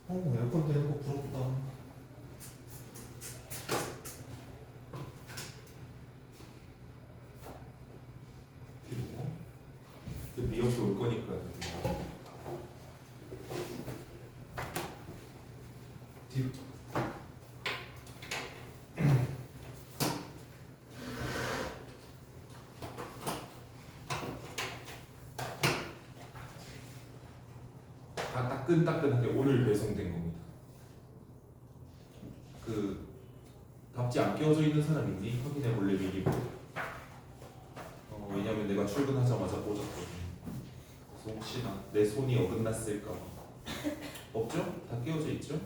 에어컨 되는 거 부럽다. 그리고 미역도 올 거니까. 뒤로. 다 따끈따끈하게 오늘 배송된 겁니다. 그 답지 안 끼워져 있는 사람 있니? 확인해 볼래 미리. 왜냐면 내가 출근하자마자 꽂았거든. 그래서 혹시나 내 손이 어긋났을까 봐. 없죠? 다 끼워져 있죠?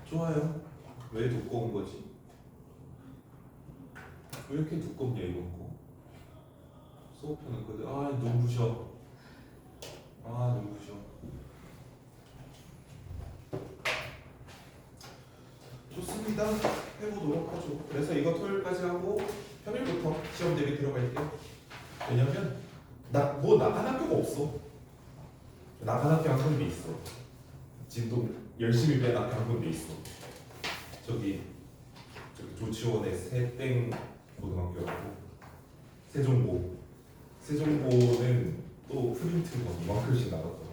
좋아요. 왜 두꺼운 거지? 왜 이렇게 두껍냐 이번 거? 수업하는 거들. 아 눈부셔. 아 눈부셔. 좋습니다. 해보도록 하죠. 그래서 이거 토요일까지 하고 평일부터 시험 대비 들어갈게요. 왜냐면 뭐 나간 학교가 없어. 나간 학교 한 군데 있어. 진도 열심히 뺀 학교 한 군데 있어. 저기 조치원의 새땡 고등학교라고. 세종고는 또 프린트가 이만큼씩 나갔더라.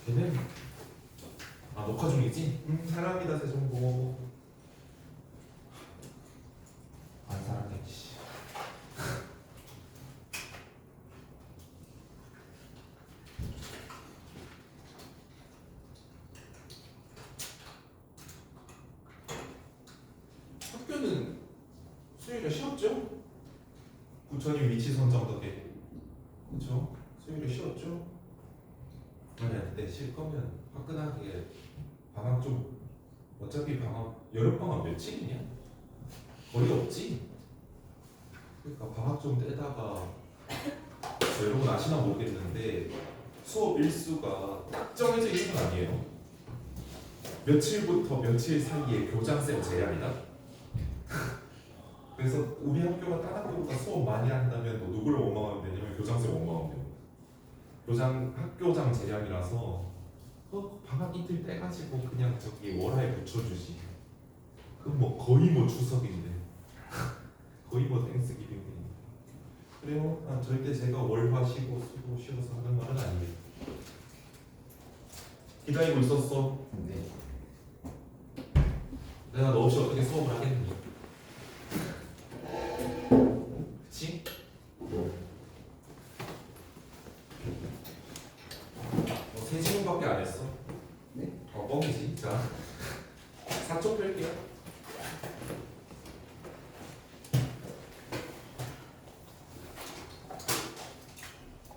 걔는 녹화 중이지? 사랑합니다 세종고. 안 사랑해 씨. 학교는 수요일에 쉬었죠? 부처님 위치 선정 덕에. 그쵸? 수요일에 쉬었죠? 네, 쉴 거면 화끈하게 방학 좀. 어차피 방학 여름방학 며칠이냐? 거의 없지? 그러니까 방학 좀 떼다가 여러분 아시나 모르겠는데 수업 일수가 딱 정해져 있는 건 아니에요. 며칠부터 며칠 사이에 교장쌤 제한이다. 그래서 우리 학교가 다른 학교보다 수업 많이 한다면 너 누구를 원망하면 되냐면 교장쌤 원망하면 돼요. 학교장 재량이라서 방학 이틀 떼가지고 그냥 저기 월화에 붙여주지. 그럼 뭐 거의 뭐 추석인데 거의 뭐 땡스기빙인데. 그래요? 절대 제가 월화 쉬고 수고 쉬어서 하는 말은 아니에요. 기다리고 있었어. 네. 내가 너 없이 어떻게 수업을 하겠니? 그치? 너 3시간밖에 안 했어. 네? 뻥이지. 자, 4초 뺄게요.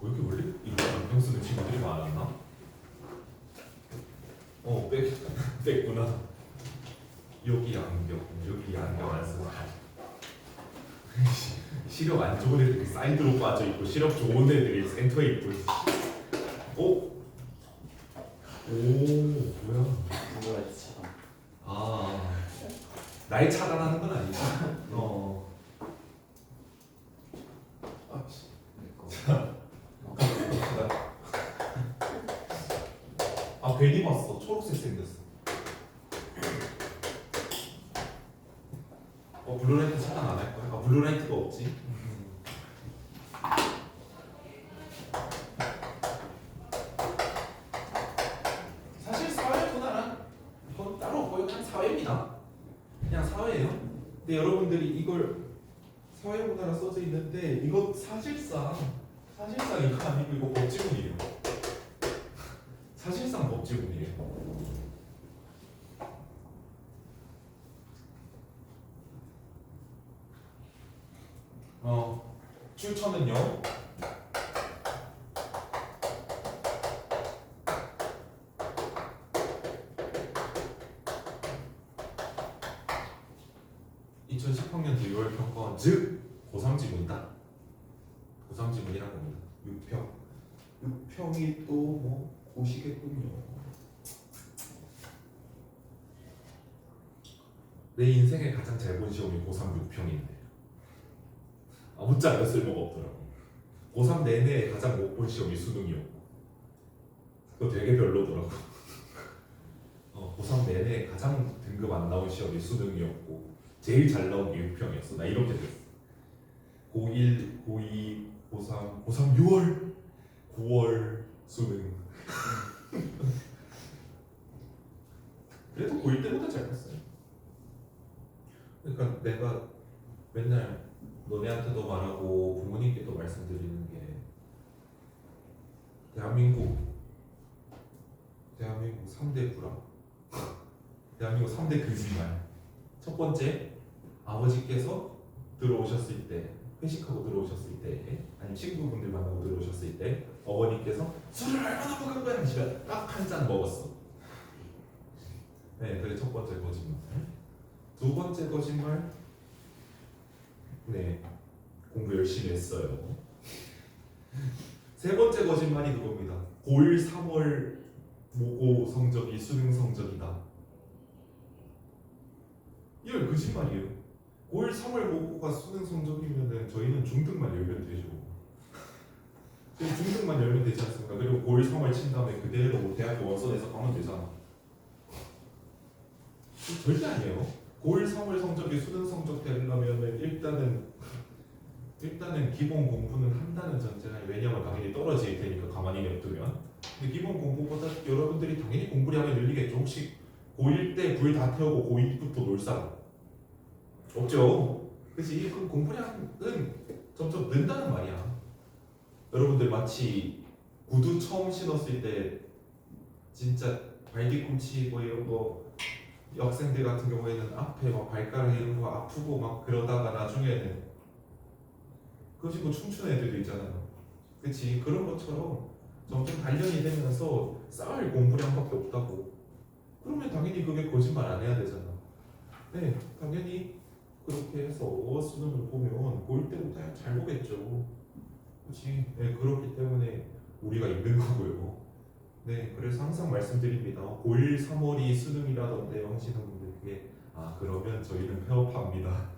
왜 이렇게 원래 이거 안경 쓰는 친구들이 많았나? 뺐구나. 여기 안경 안 쓰나? 시력 안 좋은 애들이 사이드로 빠져 있고 시력 좋은 애들이 센터에 있고. 오 뭐야? 그거야 참. 날 차단하는 건 아니지. 괜히 봤어. 초록색 생겼어. 블루라이트 차단 안 할 거야? 블루라이트가 없지. 사실 사회문화란 건 따로 없고요. 그냥 사회입니다. 그냥 사회예요. 근데 여러분들이 이걸 사회문화라 써져 있는데 이거 사실상 이거 아니고 이거 법지문이에요. 사실상 법지문이에요. 출처는요. (2010학년도 6월 평가원) 즉 고3지문이다. 고3지문이란 겁니다. 6평이 또 뭐 고시겠군요. 내 인생에 가장 잘 본 시험이 고3 6평인데 아무짝에도 쓸모가 없더라고. 고3 내내 가장 못 본 시험이 수능이었고 그거 되게 별로더라고. 고3 내내 가장 등급 안 나온 시험이 수능이었고 제일 잘 나온 게 유평이었어. 나 이렇게 됐어. 고1, 고2, 고3 6월, 9월 수능. 그래도 고1 때보다 잘 봤어요. 그러니까 내가 맨날 너네한테도 말하고 부모님께도 말씀드리는 게 대한민국 3대 불화, 대한민국 3대 거짓말. 첫 번째, 아버지께서 들어오셨을 때, 회식하고 들어오셨을 때, 아니 친구분들 만나고 들어오셨을 때 어머니께서 술을 얼마나 먹은 거야 하시면 딱 한 잔 먹었어. 네, 그게 첫 번째 거짓말. 두 번째 거짓말, 네, 공부 열심히 했어요. 세 번째 거짓말이 그겁니다. 고1 3월 모고 성적이 수능 성적이다. 이건 거짓말이에요. 고1 3월 모고가 수능 성적이면은 저희는 중등만 열면 되죠. 중등만 열면 되지 않습니까? 그리고 고1 3월 친 다음에 그대로 대학교 원서내서 가면 되잖아. 절대 아니에요. 고1 3월 성적이 수능 성적 되려면은 일단은 기본 공부는 한다는 전제가, 왜냐면 당연히 떨어질 테니까 가만히 냅두면. 근데 기본 공부보다 여러분들이 당연히 공부량을 늘리겠죠. 혹시 고1 때 불 다 태우고 고2부터 놀 사람 없죠? 그치? 그럼 공부량은 점점 는다는 말이야. 여러분들 마치 구두 처음 신었을 때 진짜 발뒤꿈치 뭐 이런 거, 여학생들 같은 경우에는 앞에 막 발가락 이런 거 아프고 막 그러다가 나중에는 그거 신고 춤추는 애들도 있잖아요. 그치? 그런 것처럼 점점 단련이 되면서 쌓을 공부량밖에 없다고. 그러면 당연히 그게 거짓말 안 해야 되잖아. 네, 당연히 그렇게 해서 수능을 보면 볼 때부터 잘 보겠죠. 그치? 네, 그렇기 때문에 우리가 있는 거고요. 네, 그래서 항상 말씀드립니다. 고1 3월이 수능이라던데요 하시는 분들, 그게 그러면 저희는 폐업합니다.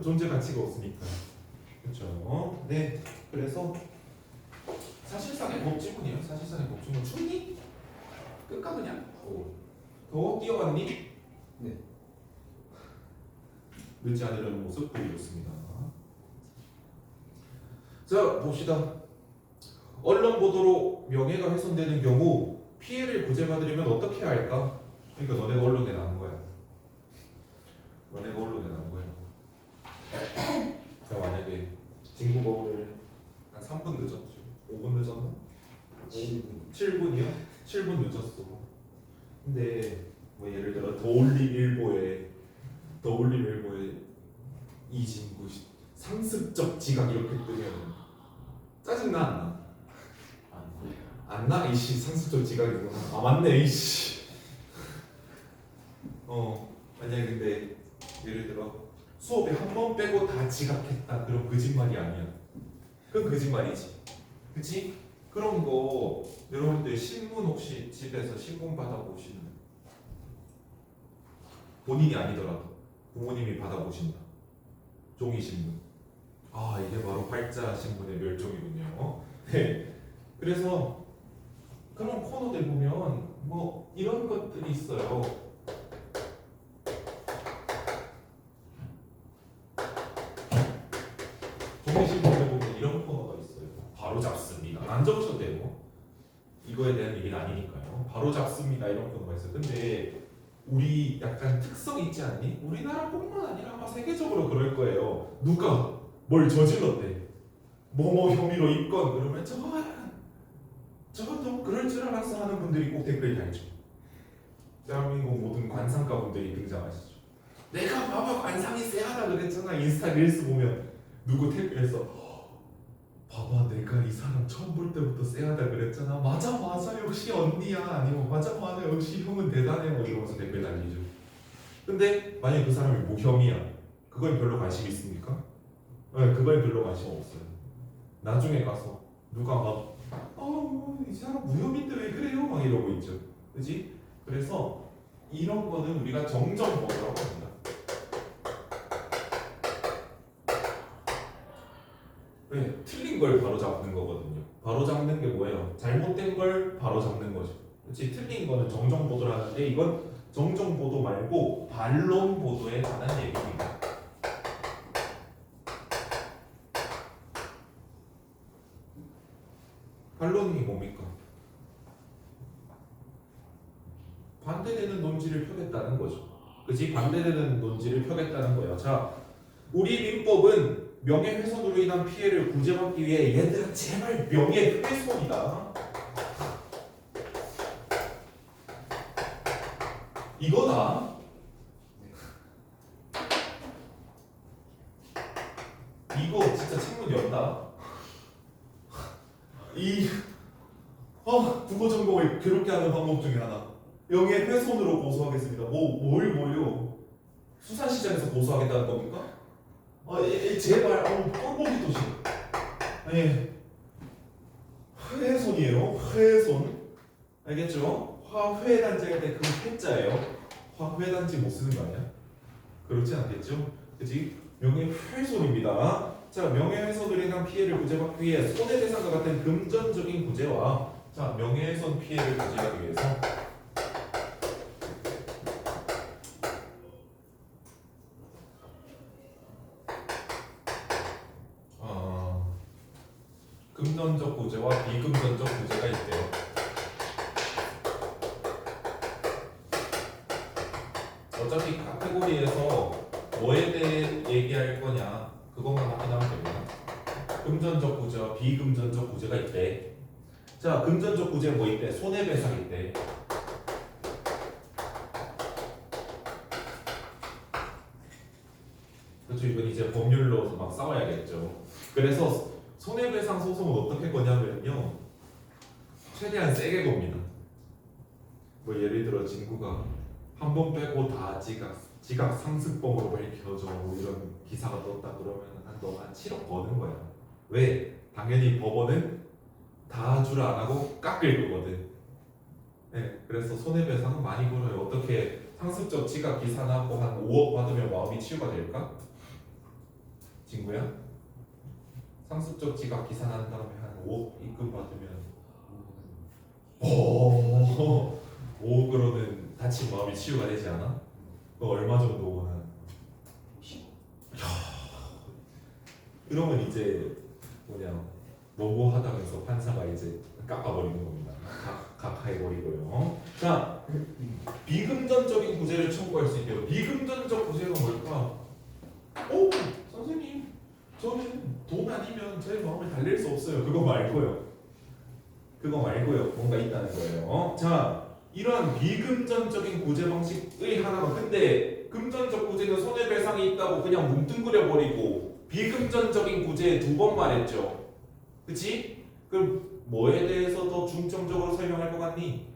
존재 가치가 없으니까. 그렇죠. 네, 그래서 사실상의 법지문이에요. 사실상의 법지문. 춥니? 끝까 그냥? 더워? 뛰어갔니? 네. 늦지 않으려는 모습 보여줬습니다. 자, 봅시다. 언론 보도로 명예가 훼손되는 경우 피해를 구제받으려면 어떻게 해야 할까? 그러니까 너네가 언론에 나온 거야. 너네가 언론에 나온 거야. 자, 만약에 진구가 오늘 한 3분 늦었죠. 5분 늦었나? 7분이요? 7분 늦었어. 근데 뭐 예를 들어 더올림일보에 이진구 상습적 지각 이렇게 뜨면 짜증나 안 나? 안 나? 이씨 상습적 지각이구나. 맞네 이씨. 만약에 근데 예를 들어 수업에 한 번 빼고 다 지각했다, 그럼 거짓말이 아니야. 그건 거짓말이지. 그치? 그런 거 여러분들 신문 혹시 집에서 신문 받아보시는, 본인이 아니더라도 부모님이 받아보신다, 종이신문. 이게 바로 팔자신문의 멸종이군요. 네. 그래서 그런 코너들 보면 뭐 이런 것들이 있어요. 종이신문에 보면 이런 코너가 있어요. 바로 잡습니다. 안 적으셔도 되고, 이거에 대한 얘기는 아니니까요. 바로 잡습니다 이런 코너가 있어요. 근데 우리 약간 특성 있지 않니? 우리나라뿐만 아니라 아마 세계적으로 그럴 거예요. 누가 뭘 저질렀대, 뭐뭐 혐의로 입건, 그러면 저건 그럴 줄 알았어 하는 분들이 꼭 댓글에 달죠. 대한민국 모든 관상가 분들이 등장하시죠. 내가 봐봐 관상이 쎄하다 그랬잖아. 인스타 릴스 보면 누구 댓글에서 봐봐 내가 이 사람 처음 볼 때부터 쎄하다 그랬잖아. 맞아 역시 언니야. 아니면 맞아 역시 형은 대단해. 뭐 이러면서 댓글 달리죠. 근데 만약에 그 사람이 무혐의야, 그건 별로 관심 있습니까? 네, 그건 별로 관심 없어요. 나중에 가서 누가 막 이 사람 무혐의인데 왜 그래요? 막 이러고 있죠. 그지? 그래서 이런 거는 우리가 정정보도라고 합니다. 네, 틀린 걸 바로 잡는 거거든요. 바로 잡는 게 뭐예요? 잘못된 걸 바로 잡는 거죠. 그렇지. 틀린 거는 정정 보도라는데 이건 정정 보도 말고 반론 보도에 관한 얘기입니다. 반론이 뭡니까? 반대되는 논지를 펴겠다는 거죠. 그치? 반대되는 논지를 펴겠다는 거예요. 자, 우리 민법은 명예훼손으로 인한 피해를 구제받기 위해 얘들아 제발 명예훼손이다. 이거다. 이거 진짜 책문 연다. 국어 전공을 괴롭게 하는 방법 중에 하나. 명예훼손으로 고소하겠습니다. 뭘요? 수산시장에서 고소하겠다는 겁니까? 제발, 꼴보기도 싫어. 아니, 회손이에요. 회손. 알겠죠? 화훼단지 할 때 그 회자예요. 화훼단지 못 쓰는 거 아니야? 그렇지 않겠죠? 그치? 명예훼손입니다. 자, 명예훼손으로 인한 피해를 구제받기 위해 손해배상과 같은 금전적인 구제와 자, 명예훼손 피해를 구제하기 위해서 금전적 구제와 비금전적 구제가 있대요. 어차피 카테고리에서 뭐에 대해 얘기할 거냐 그것만 확인하면 됩니다. 금전적 구제와 비금전적 구제가 있대. 자, 금전적 구제 뭐 있대? 손해배상 있대. 그렇죠. 이건 이제 법률로 막 싸워야겠죠. 그래서 손해배상 소송은 어떻게 거냐면요, 최대한 세게 겁니다. 뭐 예를 들어 친구가 한 번 빼고 다 지각 상습범으로 밝혀져 뭐 이런 기사가 떴다 그러면 너한 7억 버는 거야. 왜? 당연히 법원은 다 줄 안 하고 깎을 거거든. 네, 그래서 손해배상은 많이 벌어요. 어떻게 상습적 지각 기사 나고 한 5억 받으면 마음이 치유가 될까? 친구야? 상습적 지각 기사 난 다음에 한 5억 입금 받으면 5억으로는 다친 마음이 치유가 되지 않아? 그 얼마 정도는? 그러면 이제 너무하다면서 판사가 이제 깎아버리는 겁니다. 각하해버리고요. 자, 비금전적인 구제를 청구할 수 있대요. 비금전적 구제가 뭘까? 선생님, 저는 돈 아니면 제 마음을 달랠 수 없어요. 그거 말고요. 뭔가 있다는 거예요. 자, 이러한 비금전적인 구제 방식의 하나가, 근데 금전적 구제는 손해배상이 있다고 그냥 뭉뚱그려 버리고 비금전적인 구제 두 번 말했죠. 그치? 그럼 뭐에 대해서 더 중점적으로 설명할 것 같니?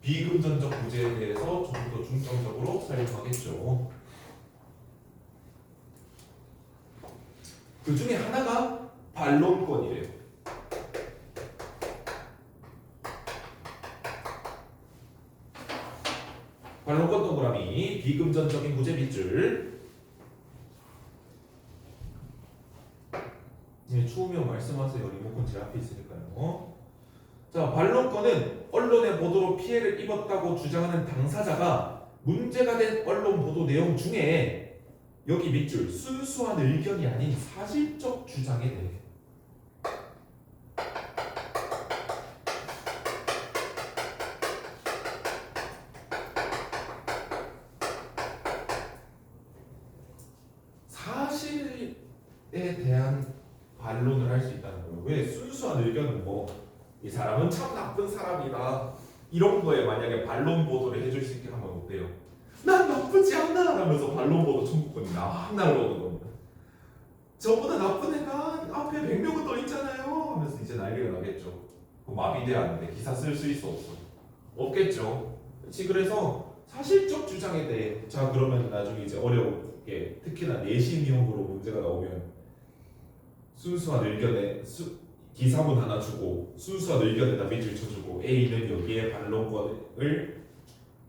비금전적 구제에 대해서 조금 더 중점적으로 설명하겠죠. 그 중에 하나가 반론권이래요. 반론권 동그라미, 비금전적인 구제 밑줄. 추우면 말씀하세요. 리모컨 제 앞에 있으니까요. 자, 반론권은 언론의 보도로 피해를 입었다고 주장하는 당사자가 문제가 된 언론 보도 내용 중에 여기 밑줄 순수한 의견이 아닌 사실적 주장에 대해 사실에 대한 반론을 할 수 있다는 거예요. 왜? 순수한 의견은 이 사람은 참 나쁜 사람이다 이런 거에 만약에 반론 보도를 해줄 수 있게 하면 어때요? 난 나쁘지 않아 하면서 반론 보도 청구권이 막 날아오는 겁니다. 저보다 나쁜 애가 앞에 100명은 더 있잖아요 하면서 이제 난리가 나겠죠. 마비돼야하는데 기사 쓸 수 있어 없어? 없겠죠. 그렇지. 그래서 사실적 주장에 대해 자 그러면 나중에 이제 어렵게 특히나 내신형으로 문제가 나오면 순수한 의견에 기사문 하나 주고 순수한 의견에다 밑줄 쳐주고 A는 여기에 반론권을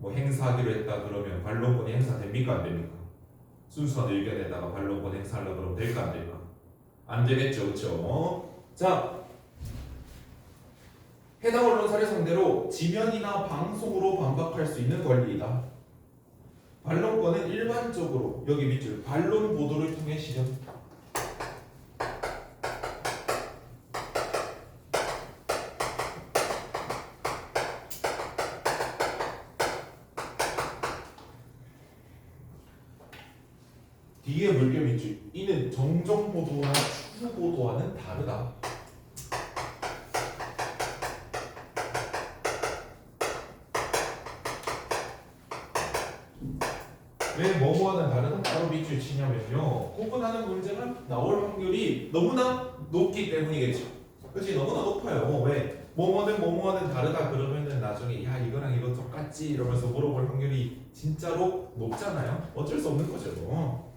행사하기로 했다 그러면 반론권이 행사됩니까 안 됩니까? 순수한 의견에다가 반론권 행사하려고 그러면 될까 안 될까? 안 되겠죠, 그렇죠? 자, 해당 언론사를 상대로 지면이나 방송으로 반박할 수 있는 권리이다. 반론권은 일반적으로 여기 밑줄 반론 보도를 통해 실현. 뒤에 물결 밑줄 이는 정정 보도나 추후 보도와는 다르다. 왜 뭐뭐와는 다르다? 바로 밑줄 치냐면요. 구분하는 문제가 나올 확률이 너무나 높기 때문이겠죠. 그렇지? 너무나 높아요. 왜? 뭐뭐는 다르다 그러면은 나중에 야 이거랑 이거 똑같지 이러면서 물어볼 확률이 진짜로 높잖아요. 어쩔 수 없는 거죠.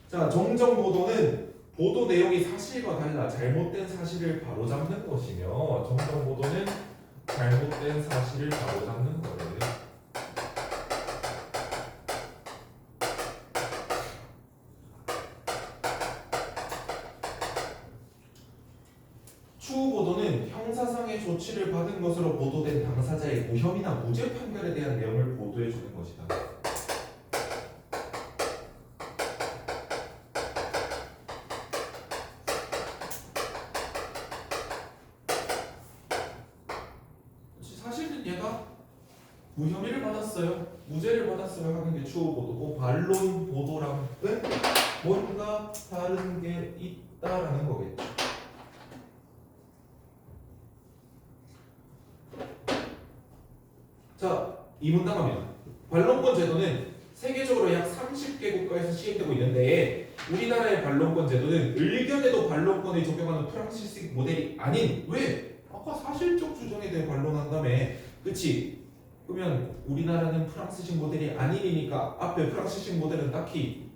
자, 정정 보도는 보도 내용이 사실과 달라 잘못된 사실을 바로잡는 것이며 정정 보도는 잘못된 사실을 바로잡는 거예요. 추후 보도는 형사상의 조치를 받은 것으로 보도된 당사자의 무혐의나 무죄 판결에 대한 내용을 보도해 주는 것이다. 사실은 얘가 무혐의를 받았어요, 무죄를 받았어요 하는 게 추후 보도고 반론 보도랑은 뭔가 다른 게 있다라는 거겠죠. 자, 이 문답하면 반론권 제도는 세계적으로 약 30개 국가에서 시행되고 있는데 우리나라의 반론권 제도는 의견에도 반론권을 적용하는 프랑스식 모델이 아닌 왜? 아까 사실적 주장에 대해 반론한다며. 그치? 그러면 우리나라는 프랑스식 모델이 아니니까 앞에 프랑스식 모델은 딱히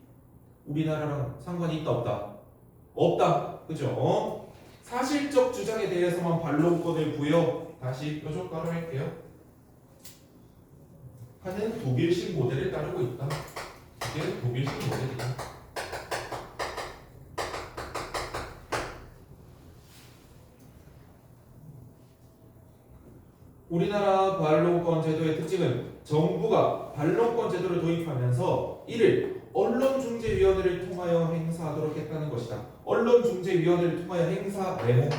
우리나라랑 상관이 있다 없다? 없다. 그죠? 사실적 주장에 대해서만 반론권을 부여 다시 표준가로 할게요. 하는 독일식 모델을 따르고 있다. 이게 독일식 모델이다. 우리나라 반론권 제도의 특징은 정부가 반론권 제도를 도입하면서 이를 언론중재위원회를 통하여 행사하도록 했다는 것이다. 언론중재위원회를 통하여 행사 네모.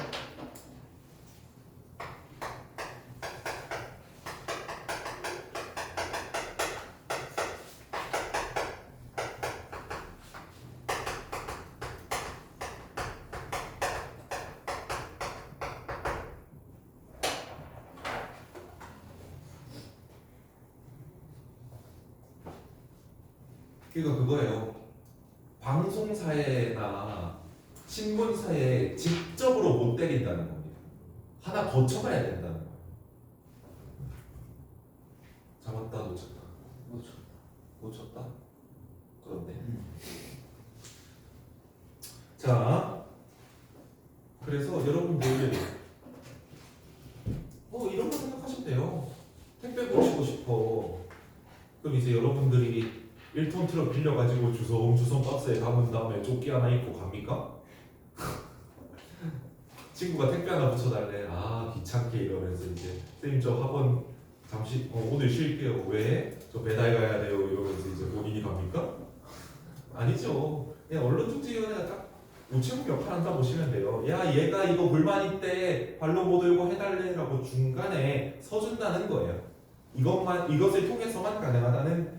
이거 그거예요. 방송사에나 신문사에 직접으로 못 때린다는 겁니다. 하나 거쳐가야 된다는 거예요. 잡았다 놓쳤다. 놓쳤다. 그런데. 자, 그래서 여러분들 이런 거 생각하시면 돼요. 택배 보내고 싶어. 그럼 이제 여러분들이 1톤 트럭 빌려가지고 주섬주섬 박스에 담은 다음에 조끼 하나 입고 갑니까? 친구가 택배 하나 붙여달래. 아 귀찮게 이러면서 이제 선생님 저 학원 잠시 오늘 쉴게요. 왜? 저 배달 가야 돼요. 이러면서 이제 본인이 갑니까? 아니죠. 그냥 언론중재위원회가 딱 우체국 역할 한다 보시면 돼요. 야 얘가 이거 불만 있대. 반론 못 들고 해달래라고 중간에 서준다는 거예요. 이것을 통해서만 가능하다는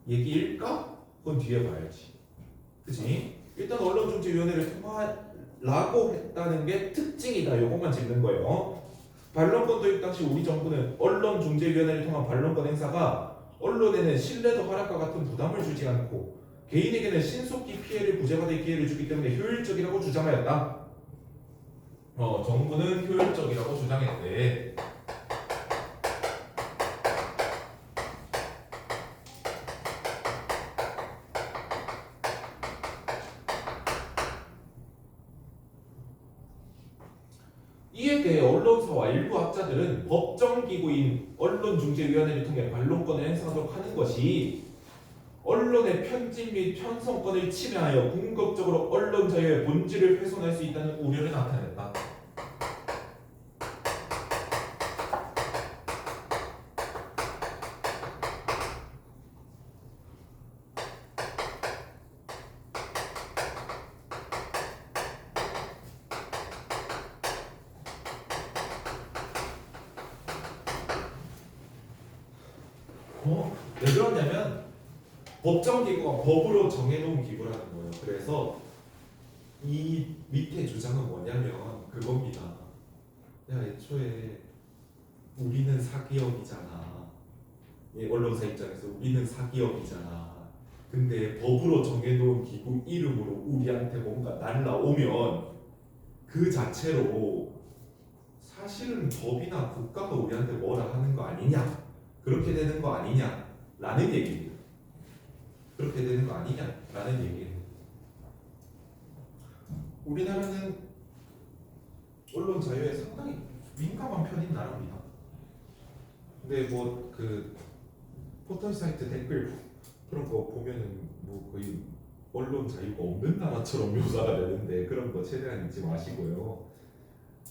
얘기일까? 그건 뒤에 봐야지. 그치? 일단 언론중재위원회를 통하라고 했다는 게 특징이다. 요것만 짚는 거예요. 반론권 도입 당시 우리 정부는 언론중재위원회를 통한 반론권 행사가 언론에는 신뢰도 하락과 같은 부담을 주지 않고 개인에게는 신속히 피해를 구제받을 기회를 주기 때문에 효율적이라고 주장하였다. 정부는 효율적이라고 주장했대. 이에 대해 언론사와 일부 학자들은 법정기구인 언론중재위원회를 통해 반론권을 행사하도록 하는 것이 언론의 편집 및 편성권을 침해하여 궁극적으로 언론 자유의 본질을 훼손할 수 있다는 우려를 나타냈다. 왜 그러냐면 법정 기구가 법으로 정해놓은 기구라는 거예요. 그래서 이 밑에 주장은 뭐냐면 그겁니다. 야, 애초에 우리는 사기업이잖아. 이 언론사 입장에서 우리는 사기업이잖아. 근데 법으로 정해놓은 기구 이름으로 우리한테 뭔가 날라오면 그 자체로 사실은 법이나 국가가 우리한테 뭐라 하는 거 아니냐, 그렇게 되는 거 아니냐 라는 얘기예요. 그렇게 되는 거 아니냐 라는 얘기예요. 우리나라는 언론 자유에 상당히 민감한 편인 나라입니다. 근데 뭐 그 포털 사이트 댓글 그런 거 보면은 뭐 거의 언론 자유가 없는 나라처럼 묘사가 되는데 그런 거 최대한 잊지 마시고요.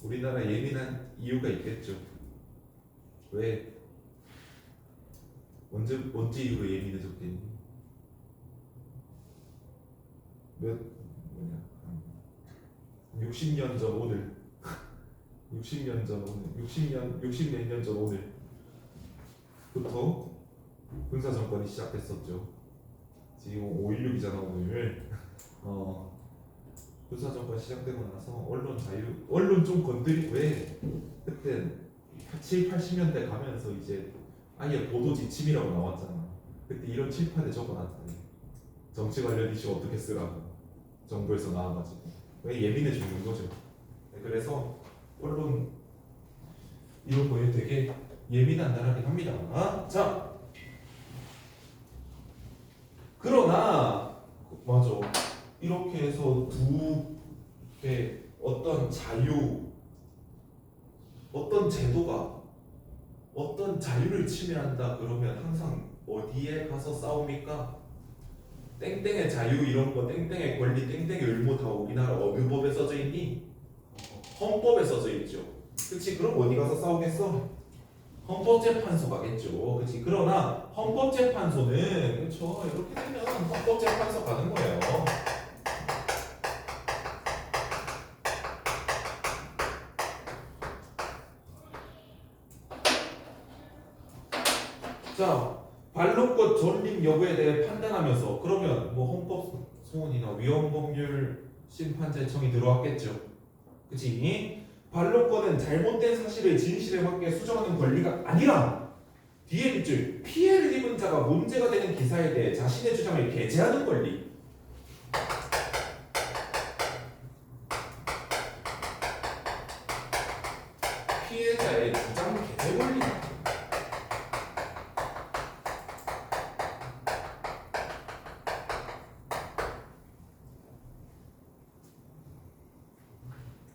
우리나라 예민한 이유가 있겠죠. 왜 언제 이후로 예민해졌겠니? 몇 뭐냐 60년 전 오늘 60년 전 오늘 60 몇 년 전 오늘부터 군사 정권이 시작됐었죠. 지금 5.16이잖아 오늘. 군사 정권 시작되고 나서 언론 자유, 언론 좀 건드리고 왜 그때 7, 80년대 가면서 이제 아예 보도 지침이라고 나왔잖아. 그때 이런 칠판에 적어놨대. 정치 관련 이슈 어떻게 쓰라고 정부에서 나와가지고 왜 예민해 주는 거죠. 그래서 언론 이런 거에 되게 예민한 나라긴 합니다. 자, 그러나 맞아. 이렇게 해서 두 개 어떤 자유, 어떤 제도가 어떤 자유를 침해한다 그러면 항상 어디에 가서 싸웁니까? 땡땡의 자유 이런 거, 땡땡의 권리, 땡땡의 의무 다 우리나라 어느 법에 써져 있니? 헌법에 써져 있죠. 그렇지? 그럼 어디 가서 싸우겠어? 헌법재판소 가겠죠. 그렇지? 그러나 헌법재판소는 그렇죠. 이렇게 되면 헌법재판소 가는 거예요. 자, 반론권 존립 여부에 대해 판단하면서 그러면 뭐 헌법 소원이나 위헌법률 심판제청이 들어왔겠죠. 그치? 반론권은 잘못된 사실을 진실에 맞게 수정하는 권리가 아니라 뒤에 밑줄 피해를 입은 자가 문제가 되는 기사에 대해 자신의 주장을 게재하는 권리. 피해자의 주장 게재 권리다.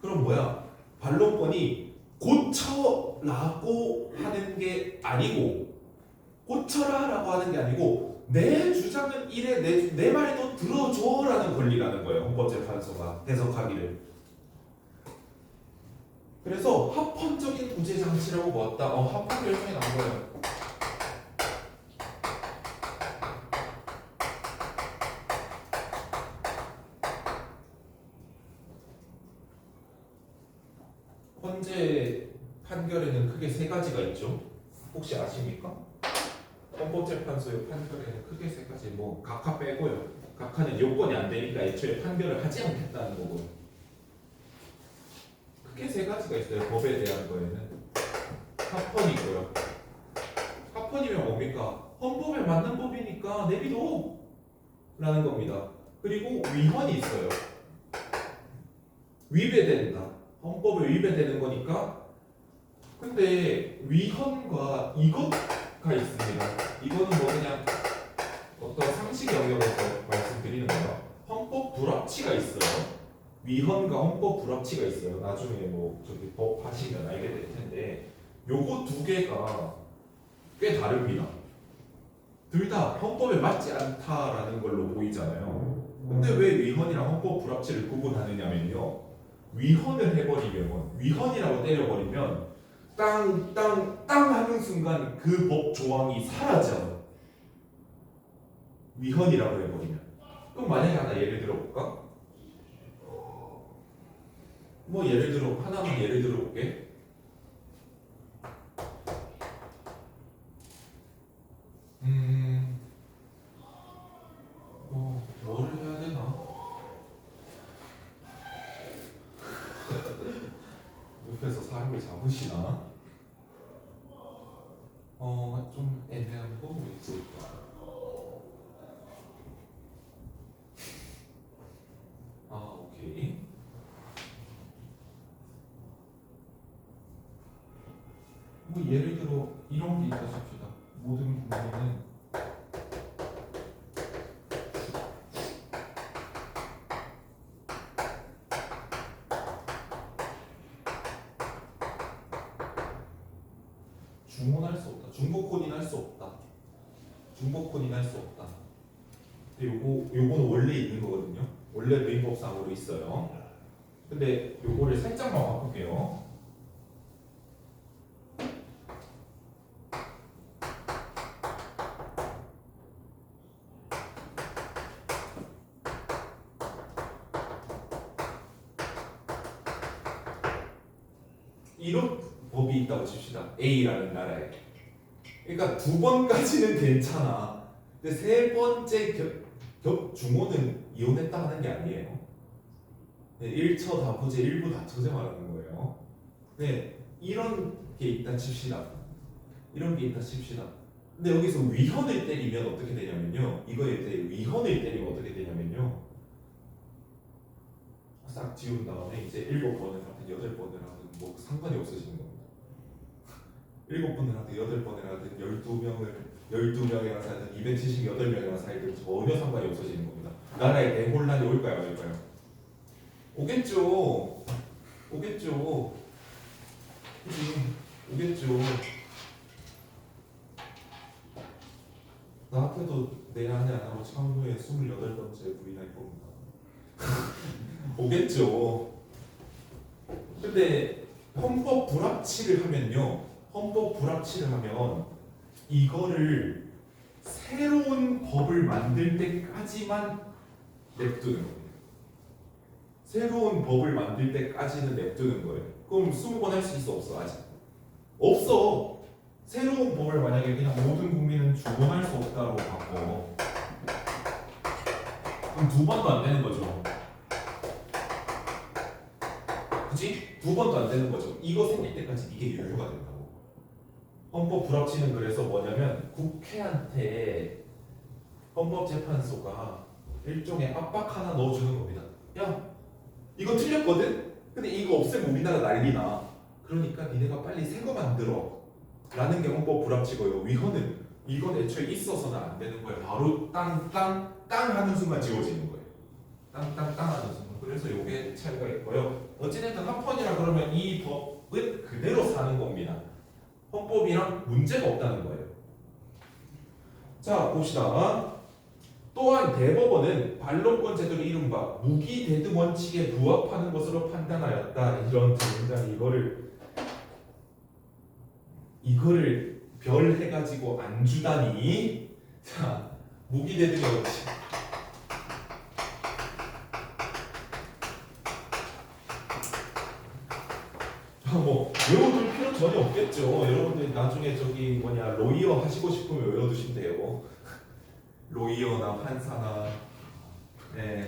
그럼 뭐야? 반론권이 고쳐라고 하는 게 아니고 고쳐라라고 하는 게 아니고 내 주장은 이래 내 말도 들어줘라는 권리라는 거예요. 헌법재판소가 해석하기를. 그래서 합헌적인 구제 장치라고 보았다. 합헌 결정이 난 거예요. 헌재 판결에는 크게 세 가지가 있죠. 혹시 아십니까? 헌법재판소의 판결에는 크게 세 가지, 뭐 각하 빼고요. 각하는 요건이 안 되니까 애초에 판결을 하지 않겠다는 거고요. 크게 세 가지가 있어요. 법에 대한 거에는 합헌이고요. 합헌이면 뭡니까? 헌법에 맞는 법이니까 내비둬 라는 겁니다. 그리고 위헌이 있어요. 위배된다. 헌법에 위배되는 거니까. 근데 위헌과 이것가 있습니다. 이거는 뭐 그냥 어떤 상식 영역에서 말씀드리는 거야. 헌법 불합치가 있어요. 위헌과 헌법 불합치가 있어요. 나중에 뭐 저기 법 하시면 알게 될 텐데 요거 두 개가 꽤 다릅니다. 둘 다 헌법에 맞지 않다라는 걸로 보이잖아요. 근데 왜 위헌이랑 헌법 불합치를 구분하느냐면요. 위헌을 해버리면, 위헌이라고 때려버리면 땅 하는 순간 그 법 조항이 사라져. 위헌이라고 해버리면. 그럼 만약에 하나 예를 들어볼까? 뭐 예를 들어 하나만 예를 들어볼게. 가보시나? 좀 애매한 거 뭐 있을까? 오케이. 뭐 예를 들어 이런 게 있다 칩시다. 모든 국민은 중혼할 수 없다. 중복혼인 할 수 없다. 중복혼인 할 수 없다. 근데 요거는 원래 있는 거거든요. 원래 민법상으로 있어요. 근데 요거를 살짝만 바꿀게요. 이런 법이 있다고 칩시다. A라는 나라에. 그러니까 두 번까지는 괜찮아. 근데 세 번째 중호는 이혼했다 하는 게 아니에요. 네, 1처 다부제 1부 다처제 말하는 거예요. 네, 이런 게 있다 칩시다. 이런 게 있다 칩시다. 근데 여기서 위헌을 때리면 어떻게 되냐면요. 이거에 대해 위헌을 때리면 어떻게 되냐면요. 싹 지운 다음에 이제 7번을 하든 8번을 하든 뭐 상관이 없어지는 겁니다. 7번을 하든 8번을 하든 12명이나 살든 278명이나 살든 전혀 상관이 없어지는 겁니다. 나라에 대혼란이 올까요? 안 올까요? 오겠죠. 오겠죠. 그치? 오겠죠. 나한테도 내 아내 안 하고 차후에 28번째 부인할 겁니다. 오겠죠. 근데 헌법 불합치를 하면요. 헌법 불합치를 하면 이거를 새로운 법을 만들 때까지만 냅두는 겁니다. 새로운 법을 만들 때까지는 냅두는 거예요. 그럼 20번 할 수 있어 없어? 아직 없어. 새로운 법을 만약에 그냥 모든 국민은 주권할 수 없다고 바꿔. 그럼 2번도 안 되는 거죠. 그치? 2번도 안 되는 거죠. 이거 생길 때까지 이게 유효가 된다고. 헌법 불합치는 그래서 뭐냐면 국회한테 헌법재판소가 일종의 압박 하나 넣어주는 겁니다. 야, 이거 틀렸거든? 근데 이거 없애면 우리나라 난리나. 그러니까 니네가 빨리 새 거 만들어. 라는 게 헌법 불합치고요. 위헌은 이건 애초에 있어서는 안 되는 거예요. 바로 땅 하는 순간 지워지는 거예요. 땅 하는 순간. 그래서 이게 차이가 있고요. 어찌됐든 합헌이라 그러면 이 법은 그대로 사는 겁니다. 헌법이랑 문제가 없다는 거예요. 자, 봅시다. 또한 대법원은 반론권 제도를 이른바 무기 대등 원칙에 부합하는 것으로 판단하였다. 이런 굉장히 이거를 별 해가지고 안 주다니. 자, 무기 대등의 원칙. 뭐 외워둘 필요 전혀 없겠죠. 여러분들 나중에 로이어 하시고 싶으면 외워두시면 돼요. 로이어나 판사나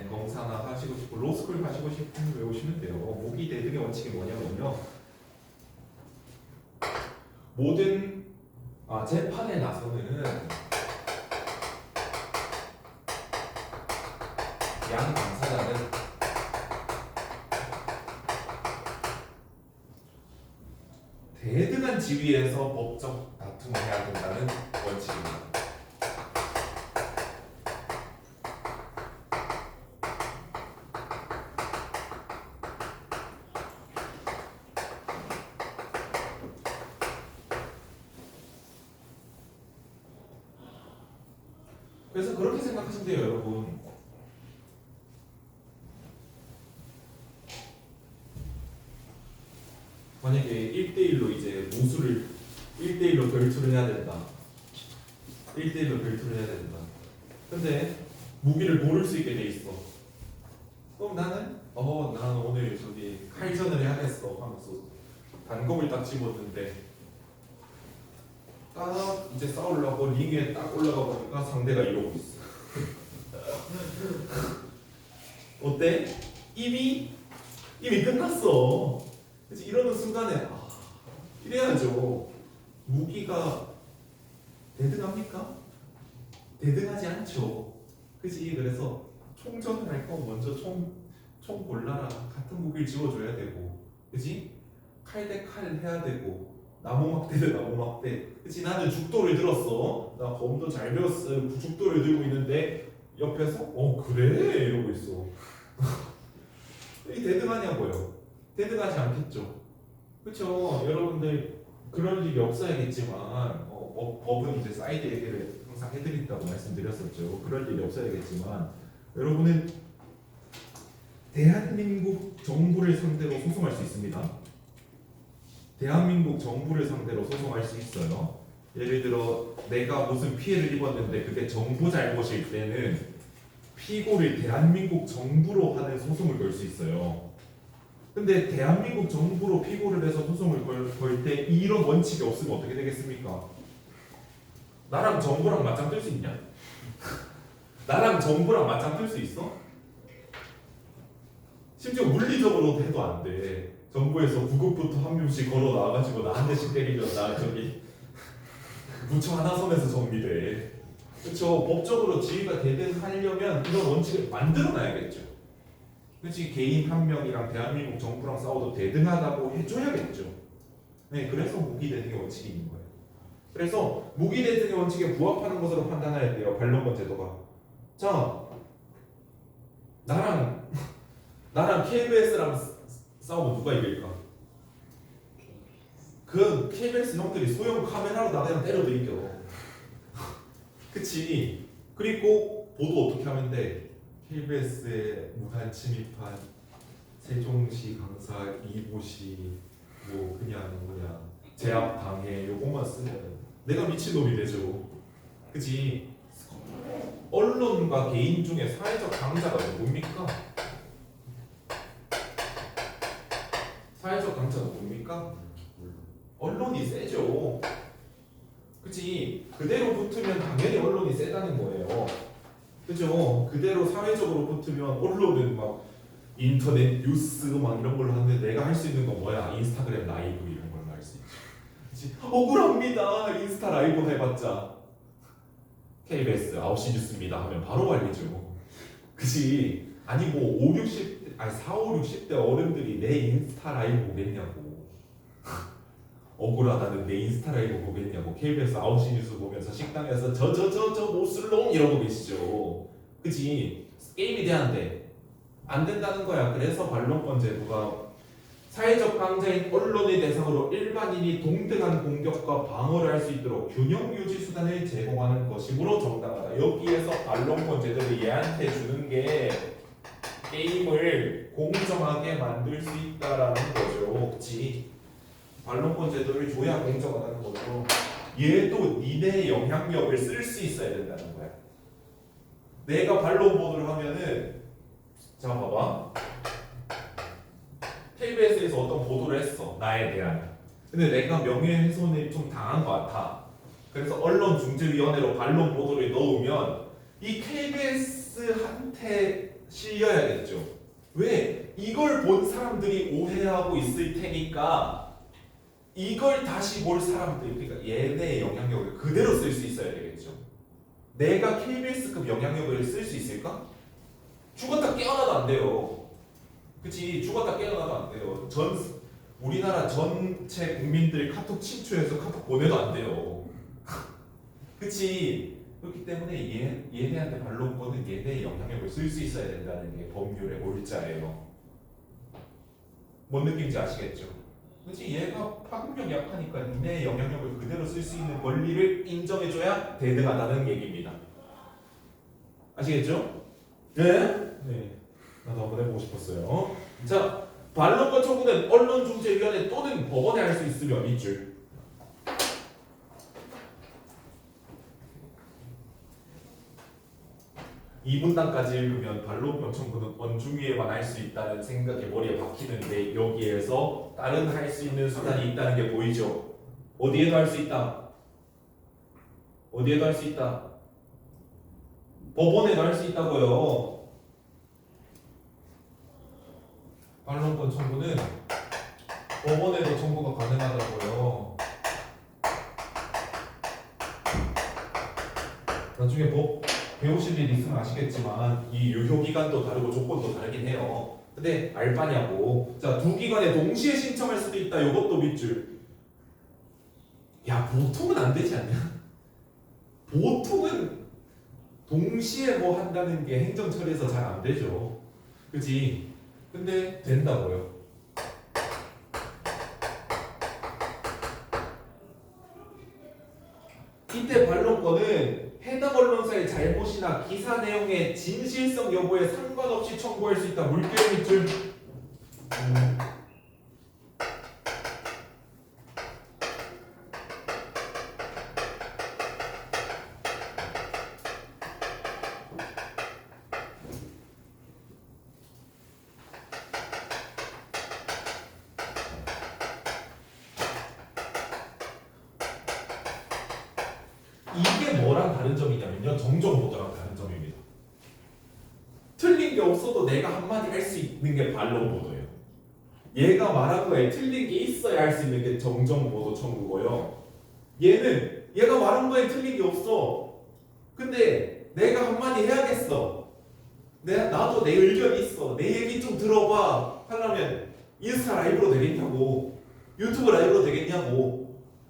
검사나 하시고 싶고 로스쿨 하시고 싶으면 외우시면 돼요. 무기 대등의 원칙이 뭐냐면요. 모든 재판에 나서는 양 당사자는 대등한 지위에서 법적 다툼을 해야 된다는 원칙입니다. 그래서 그렇게 생각하시면 돼요, 여러분. 만약에 1대1로 이제 무수를 1대1로 결투를 해야 된다. 1대1로 결투를 해야 된다. 근데 무기를 고를 수 있게 돼 있어. 그럼 나는 오늘 칼전을 해야겠어 하면서 단검을 딱 집었는데 딱 이제 싸우려고 링에 딱 올라가 보니까 상대가 이러고 있어. 어때? 이미 끝났어. 그치? 이러는 순간에 이래야죠. 무기가 대등합니까? 대등하지 않죠. 그치? 그래서 총전을 할 거 먼저 총 골라라. 같은 무기를 지워줘야 되고, 그치? 칼 대 칼 해야 되고, 나무막대 대 나무막대. 그치? 나는 죽도를 들었어. 나 검도 잘 배웠어. 죽도를 들고 있는데 옆에서 그래? 이러고 있어. 이게 대등하냐고요? 대등하지 않겠죠. 그쵸? 여러분들 그럴 일이 없어야겠지만 법은 이제 사이드 얘기를 항상 해드린다고 말씀드렸었죠. 그럴 일이 없어야겠지만 여러분은 대한민국 정부를 상대로 소송할 수 있습니다. 대한민국 정부를 상대로 소송할 수 있어요. 예를 들어 내가 무슨 피해를 입었는데 그게 정부 잘못일 때는 피고를 대한민국 정부로 하는 소송을 걸 수 있어요. 근데 대한민국 정부로 피고를 해서 소송을 걸 때 이런 원칙이 없으면 어떻게 되겠습니까? 나랑 정부랑 맞짱 뜰 수 있냐? 나랑 정부랑 맞짱 뜰 수 있어? 심지어 물리적으로 해도 안 돼. 정부에서 구급부터 한 명씩 걸어 나와가지고 나 한 대씩 때리면 나 저기 부처 하나 선에서 정리돼. 그렇죠. 법적으로 지위가 대등하려면 이런 원칙을 만들어놔야겠죠. 그렇지. 개인 한 명이랑 대한민국 정부랑 싸워도 대등하다고 해줘야겠죠. 네, 그래서 무기 대등의 원칙이 있는 거예요. 그래서 무기 대등의 원칙에 부합하는 것으로 판단해야 돼요. 반론권 제도가. 자, 나랑 KBS랑 싸우면 누가 이길까? 그 KBS 형들이 소형 카메라로 나 그냥 때려도 이겨. 그치? 그리고 보도 어떻게 하면 돼? KBS의 무단 침입한 세종시 강사 이보시 뭐 그냥 제압 당해 요것만 쓰면 내가 미친놈이 되죠. 그치? 언론과 개인 중에 사회적 강자가 뭡니까? 사회적 강자가 뭡니까? 언론이 세죠. 그치? 그대로 붙으면 당연히 언론이 세다는 거예요. 그죠? 그대로 사회적으로 붙으면 언론은 막 인터넷 뉴스 막 이런 걸로 하는데 내가 할 수 있는 건 뭐야? 인스타그램 라이브 이런 걸로 할 수 있지. 그치? 억울합니다. 인스타 라이브 해봤자 KBS 9시 뉴스입니다 하면 바로 알리죠. 그치? 아니 뭐 5, 60, 아니 4, 5, 60대 어른들이 내 인스타 라이브 보겠냐고. 억울하다는 내 인스타 라이브 보겠냐고. KBS 9시 뉴스 보면서 식당에서 저 모슬롱 이러고 계시죠. 그치? 게임이 돼안돼? 안 된다는 거야. 그래서 반론권 제도가 사회적 강자인 언론의 대상으로 일반인이 동등한 공격과 방어를 할 수 있도록 균형 유지 수단을 제공하는 것이므로 정당하다. 여기에서 반론권 제도를 얘한테 주는 게 게임을 공정하게 만들 수 있다라는 거죠. 그치? 반론권 제도를 줘야 공정하다는 거죠. 얘도 니네 영향력을 쓸 수 있어야 된다는 거야. 내가 반론 보도를 하면은 자 봐봐. KBS에서 어떤 보도를 했어. 나에 대한. 근데 내가 명예훼손을 좀 당한 것 같아. 그래서 언론중재위원회로 반론 보도를 넣으면 이 KBS한테 실려야겠죠. 왜? 이걸 본 사람들이 오해하고 있을 테니까 이걸 다시 볼 사람들, 그러니까 얘네의 영향력을 그대로 쓸 수 있어야 되겠죠. 내가 KBS급 영향력을 쓸 수 있을까? 죽었다 깨어나도 안 돼요. 그치? 죽었다 깨어나도 안 돼요. 우리나라 전체 국민들 카톡 친추해서 카톡 보내도 안 돼요. 그치? 그렇기 때문에 얘네한테 반론권은 얘네의 영향력을 쓸 수 있어야 된다는 게 법률의 골자예요. 뭔 느낌인지 아시겠죠? 그치? 얘가 파급력이 약하니까 내 영향력을 그대로 쓸 수 있는 권리를 인정해줘야 대등하다는 얘기입니다. 아시겠죠? 네? 네. 나도 한번 해보고 싶었어요. 자, 반론권 청구는 언론중재위원회 또는 법원에 할 수 있으며 밑줄. 이 문단까지 읽으면 반론권 청구는 언중위에만 할 수 있다는 생각이 머리에 박히는데 여기에서 다른 할 수 있는 수단이 있다는 게 보이죠? 어디에도 할 수 있다. 어디에도 할 수 있다. 법원에도 할 수 있다고요. 반론권 청구는 법원에도 청구가 가능하다고요. 나중에 법 배우실 일 있으면 아시겠지만 이 유효 기간도 다르고 조건도 다르긴 해요. 근데 알바냐고. 자, 두 기관에 동시에 신청할 수도 있다. 이것도 밑줄. 야, 보통은 안 되지 않냐? 보통은 동시에 뭐 한다는 게 행정 처리에서 잘 안 되죠. 그지? 근데 된다고요. 이때 반론권은 해당 언론사의 잘못이나 기사 내용의 진실성 여부에 상관없이 청구할 수 있다. 물결 밑줄. 이게 뭐랑 다른 점이냐면요. 정정보도랑 다른 점입니다. 틀린 게 없어도 내가 한마디 할 수 있는 게 반론보도예요. 얘가 말한 거에 틀린 게 있어야 할 수 있는 게 정정보도 청구고요. 얘는 얘가 말한 거에 틀린 게 없어. 근데 내가 한마디 해야겠어. 나도 내 의견이 있어. 내 얘기 좀 들어봐. 하려면 인스타 라이브로 되겠냐고. 유튜브 라이브로 되겠냐고.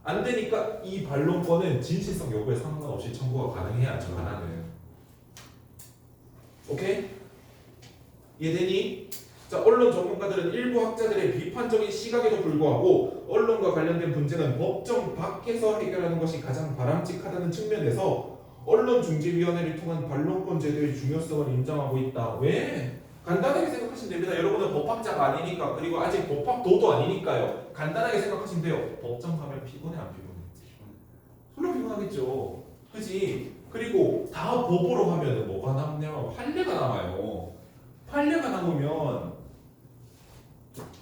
안 되니까 이 반론권은 진실성 여부에 상관없이 청구가 가능해야죠. 하나는. 오케이? 이해되니? 자, 언론 전문가들은 일부 학자들의 비판적인 시각에도 불구하고 언론과 관련된 문제는 법정 밖에서 해결하는 것이 가장 바람직하다는 측면에서 언론중재위원회를 통한 반론권 제도의 중요성을 인정하고 있다. 왜? 간단하게 생각하시면 됩니다. 여러분은 법학자가 아니니까, 그리고 아직 법학도도 아니니까요. 간단하게 생각하시면 돼요. 법정 가면 피곤해 안 피곤해? 솔로 피곤하겠죠. 그지? 그리고 다 법으로 하면 뭐가 남냐면 판례가 남아요. 판례가 남으면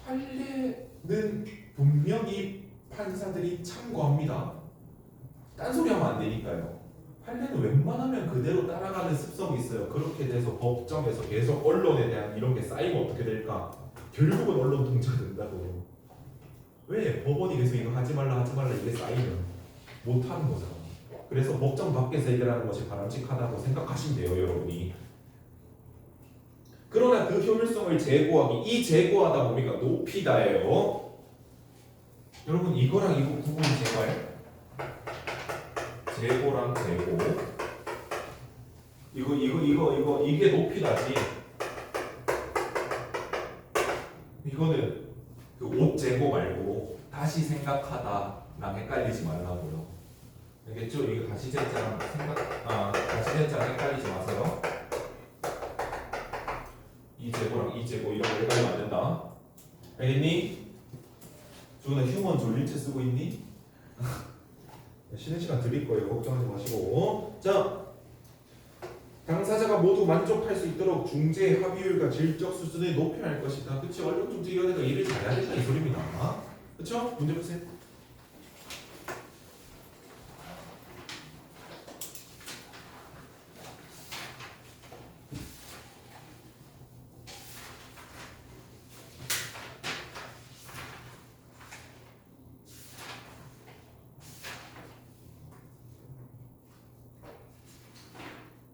판례는 분명히 판사들이 참고합니다. 딴소리 하면 안 되니까요. 판례는 웬만하면 그대로 따라가는 습성이 있어요. 그렇게 돼서 법정에서 계속 언론에 대한 이런 게 쌓이면 어떻게 될까? 결국은 언론 통제가 된다고. 왜? 법원이 계속 이거 하지 말라 이게 쌓이면 못하는 거잖아. 그래서 법정 밖에서 해결하는 것이 바람직하다고 생각하시면 돼요, 여러분이. 그러나 그 효율성을 제고하기, 이 제고하다 보니까 높이다예요. 여러분 이거랑 이거 구분이 제가요? 제고랑 제고. 이게 높이다지. 이거는 그 옷 제고 말고 다시 생각하다랑 헷갈리지 말라고요. 알겠죠? 이거 가시제자랑 가시제자랑 헷갈리지 마세요. 이 제고랑 이 제고 이런 거 헷갈리면 안 된다. 알겠니? 주은아 휴먼 졸린채 쓰고 있니? 쉬는 시간 드릴 거예요. 걱정하지 마시고. 자, 당사자가 모두 만족할 수 있도록 중재 합의율과 질적 수준을 높여야 할 것이다. 그렇죠? 언론중재위원회가 일을 잘해야 된다 이 소리입니다. 그렇죠? 문제 보세요.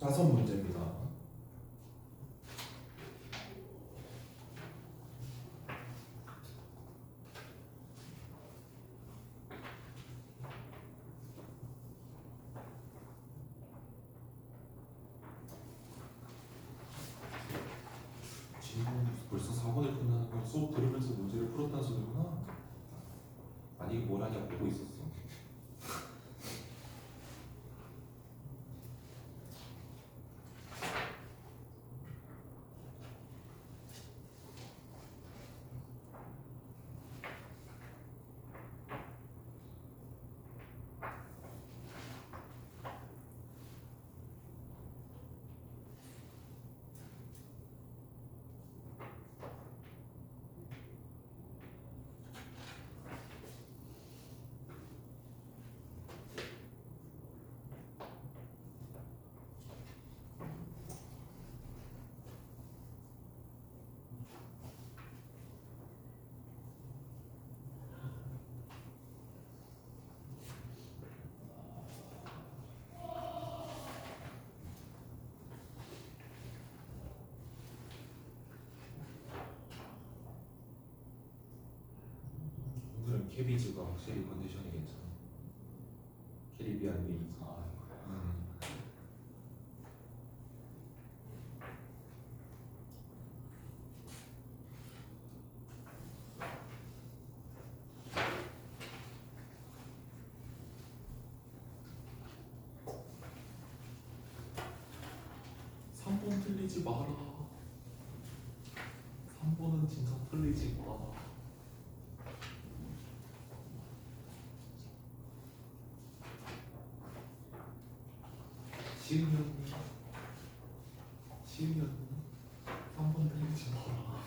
다섯 문제입니다. 벌써 4번을 끝나는 건 수업 들으면서 문제를 풀었다는 소리구나. 아니 뭘 하냐 보고 있었어. 캐비즈가 확실히 컨디션이 괜찮아. 캐리비안 리즈. 음. 삼 번 틀리지 마라. 3번은 진짜 틀리지 마. 시우면 3번 틀리지 마라.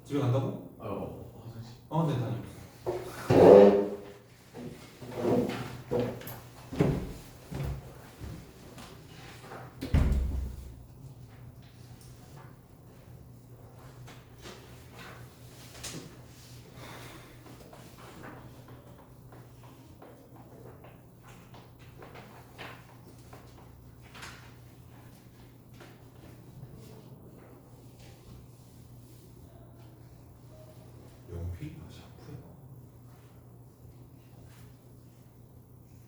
집에 간다고? 화장실. 네, 다녀. 연필? 샤프야.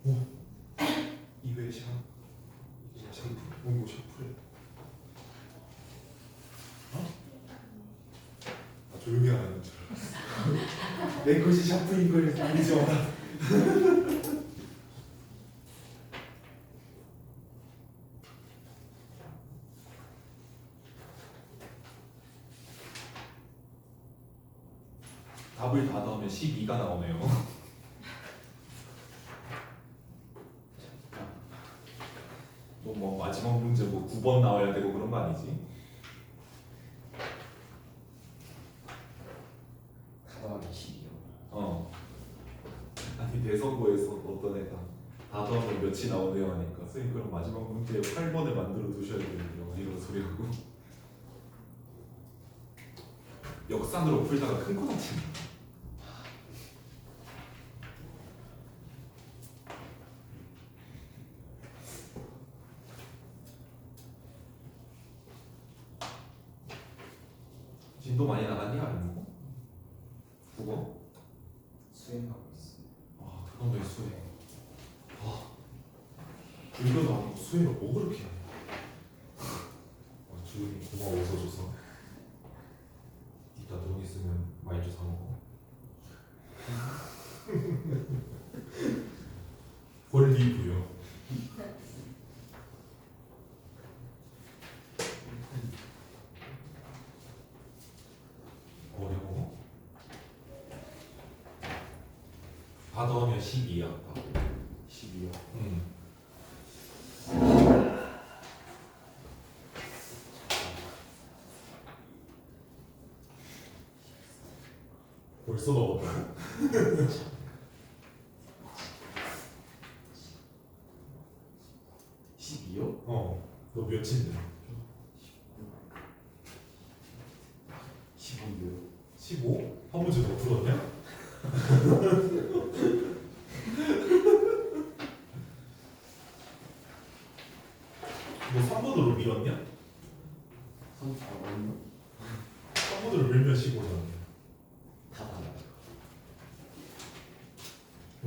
오, 이외 샤. 샤프. 오, 샤프래. 조용히 하는 줄 알았어. 내 것이 샤프인 걸 알리지 마라. 답을 다 넣으면 12가 나오네요. 뭐 마지막 문제 뭐 9번 나와야 되고 그런 거 아니지? 가다하기 12요. 아니 대선고에서 어떤 애가 다 더하면 몇이 나오네요 하니까 선생님 그럼 마지막 문제에 8번을 만들어 두셔야 되는데요 이런 소리하고 역산으로 풀다가 큰 거 다치네. 진도 많이 나갔니 아니고? 국어? 수행하고 있어요. 그건 왜 수행? 불교도 아니고 수행을 뭐 그렇게 하냐? 주은이 고마워 웃어줘서. 이따 돈 있으면 많이 좀 사 먹어. 권리 부여. 어려워? 다 더하면 12야. 12요. 벌써 넣었다고? 12요? 너 몇인데? 15요. 15? 한 문제 더 풀었냐? 너 3번으로 밀었냐? 3번요? 3번으로 밀면 15잖아. 다 달라요.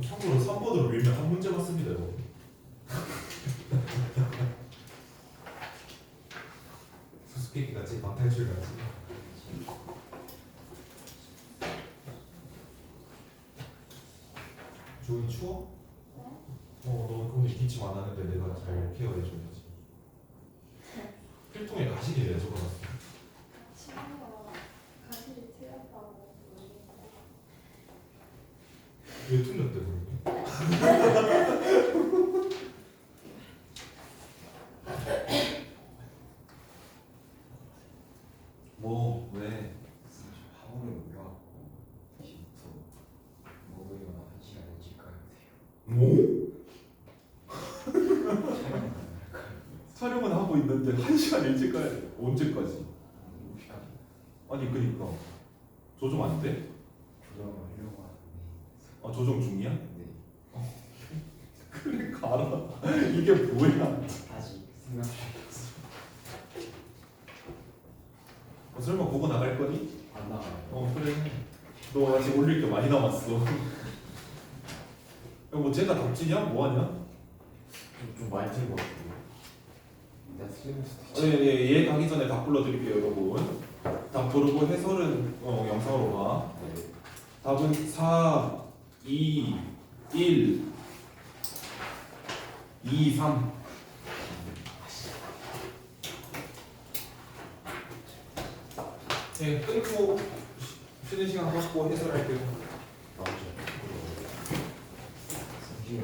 참고로 3번으로 밀면 한 문제 맞습니다 이거. 수수께끼 같이 방탈출 같이. 주은이 추워? 너 오늘 기침 안 하는데 내가 잘 케어해줘야지. 필통에 가시게 내 적어놨어. 친구가 가실이 틀렸다고 왜 틀렸대 그러게? 뭐 왜? 학원에 올라왔고 10부터 먹으려면 1시간 일찍 가야 돼요. 뭐? 촬영을 할까요? 촬영은 하고 있는데 1시간 일찍 가야 돼. 언제까지? 7시까지 아니 그니까 조정 안 돼? 조정을 하려고 하는데 조정 중이야? 네. 그래 가라. 이게 뭐야? 아직 생각 중이었어요. 설마 보고 나갈 거니? 안 나가요. 그래. 너 아직 올릴 게 많이 남았어. 야, 뭐 쟤가 답지냐? 뭐하냐? 좀 많이 틀린 것 같아요. 내가 틀린 수도 있지. 얘 가기 전에 답 불러드릴게요, 여러분. 답 부르고 해설은 영상으로 봐. 네. 답은 4, 2, 1, 2, 3. 네, 끊고 쉬는 시간 갖고 해설할게요. 나오죠. 성질이